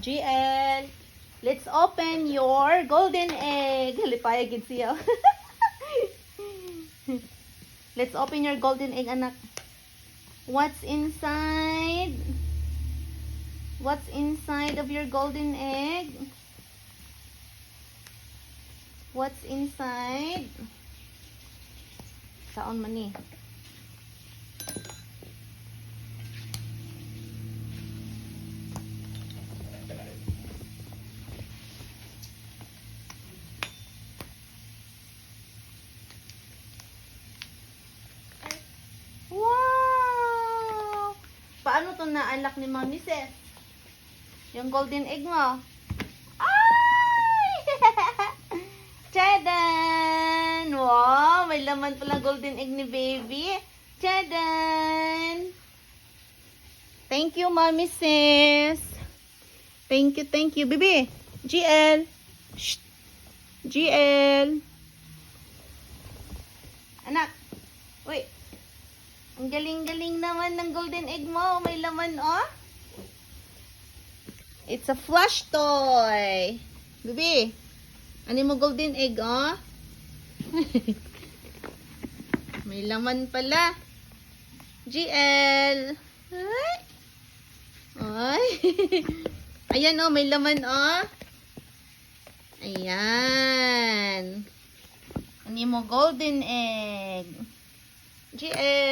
GL, let's open your golden egg. Halipaya gid siya. Let's open your golden egg, anak. What's inside? What's inside of your golden egg? What's inside? Saon man ni? Wow! Paano to na-unlock ni Mami Seth? Yung golden egg mo. Ay! Tchadan! Wow! May laman pala golden egg ni baby. Tchadan! Thank you, Mami Sis. Thank you, baby. GL. Shh. GL. Anak. Uy. Ang galing-galing naman ng golden egg mo. May laman, oh. It's a flush toy. Baby. Ano mo golden egg, oh? May laman pala. GL. Ay. Ay. Ayan, oh. May laman, oh. Ayan. Ano mo golden egg. GL.